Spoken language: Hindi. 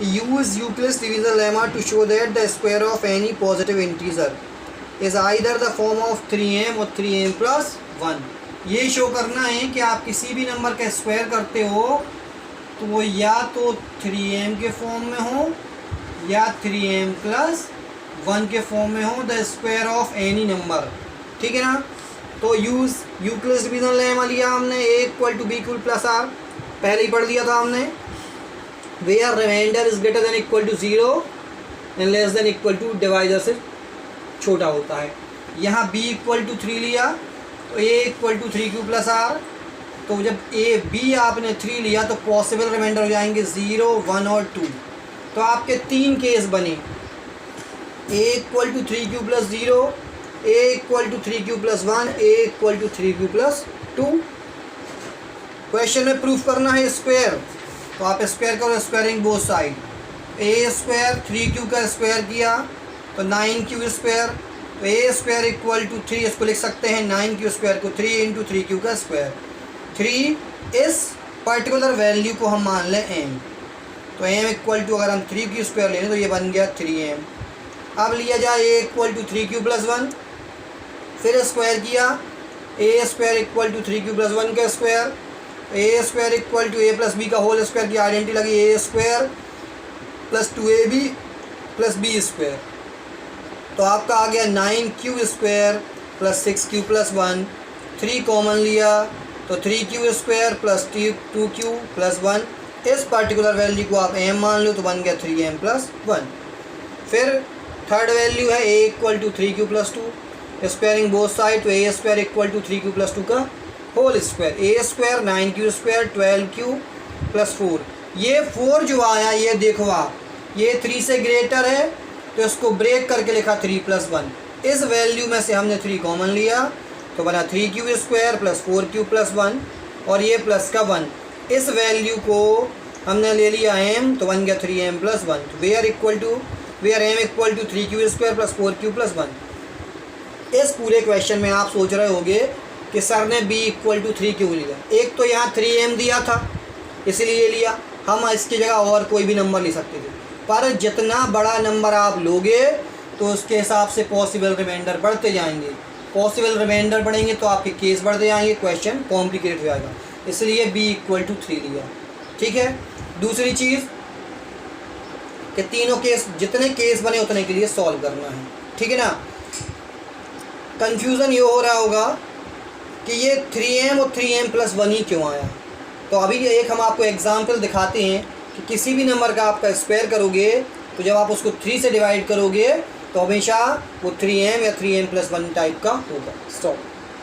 Use Euclid's division lemma to show that the square of any positive integer is either the form of 3m और 3m प्लस 1। ये शो करना है कि आप किसी भी नंबर का स्क्वायर करते हो तो वो या तो 3m के फॉर्म में हो या 3m प्लस 1 के फॉर्म में हो, the square of any number. ठीक है ना। तो यूज़ यूक्लिड्स डिवीजन लेमा लिया हमने, a equal to b equal plus r, पहले ही पढ़ लिया था हमने। Where remainder is greater than equal to 0 and less than equal to divisor से छोटा होता है। यहाँ b इक्वल टू 3 लिया तो a equal to 3q plus r, तो जब b आपने 3 लिया तो पॉसिबल रिमाइंडर हो जाएंगे 0, 1 और 2। तो आपके 3 केस बने, a equal to 3q plus 0, a equal to 3q plus 1, a equal to 3q plus 2। Question में प्रूफ करना है स्क्वायर, तो आप स्क्वायर करो, squaring both side. a square 3q का स्क्वायर किया तो 9q स्क्वायर, तो a स्क्वायर इक्वल टू 3, इसको लिख सकते हैं 9q स्क्वायर को 3 इंटू 3q का स्क्वायर। 3 इस पर्टिकुलर वैल्यू को हम मान लें m, तो m इक्वल टू अगर हम 3q स्क्वायर ले लें तो ये बन गया 3m। अब लिया जाए a equal to 3q plus 1, फिर स्क्वायर किया, a square equal to 3q plus 1 का square, a square equal to a plus b का होल स्क्वायर की आइडेंटिटी लगी, a square plus 2ab plus b square. तो आपका आ गया 9q square plus 6q plus 1, 3 common लिया तो 3q square plus 2q plus 1। इस पर्टिकुलर वैल्यू को आप m मान लो तो बन गया 3m प्लस 1। फिर थर्ड वैल्यू है a equal to 3q plus 2, squaring both side, तो a square equal to 3q plus 2 का whole square, a square 9q square 12q plus 4। ये 4 जो आया ये देखो आप, ये 3 से ग्रेटर है तो इसको ब्रेक करके लिखा 3 प्लस 1। इस वैल्यू में से हमने 3 कॉमन लिया तो बना 3q square plus 4q plus 1, और ये प्लस का 1। इस वैल्यू को हमने ले लिया m तो बन गया 3m प्लस 1। तो where m equal to 3q square plus 4q plus 1। इस पूरे क्वेश्चन में आप सोच रहे होंगे कि सर ने b इक्वल टू 3 क्यों लिया। एक तो यहाँ 3m दिया था इसलिए लिया, हम इसकी जगह और कोई भी नंबर ले सकते थे, पर जितना बड़ा नंबर आप लोगे तो उसके हिसाब से पॉसिबल रिमाइंडर बढ़ते जाएंगे। पॉसिबल रिमाइंडर बढ़ेंगे तो आपके केस बढ़ते जाएंगे, क्वेश्चन कॉम्प्लिकेटेड हो जाएगा, इसलिए b इक्वल टू 3 लिया। ठीक है। दूसरी चीज़ कि तीनों केस, जितने केस बने उतने के लिए सॉल्व करना है। ठीक है ना। कन्फ्यूज़न ये हो रहा होगा कि ये 3m और 3m प्लस 1 ही क्यों आया। तो अभी एक हम आपको एग्जांपल दिखाते हैं कि किसी भी नंबर का आपका स्क्वायर करोगे तो जब आप उसको 3 से डिवाइड करोगे तो हमेशा वो 3m या 3m प्लस 1 टाइप का होगा। स्टॉप।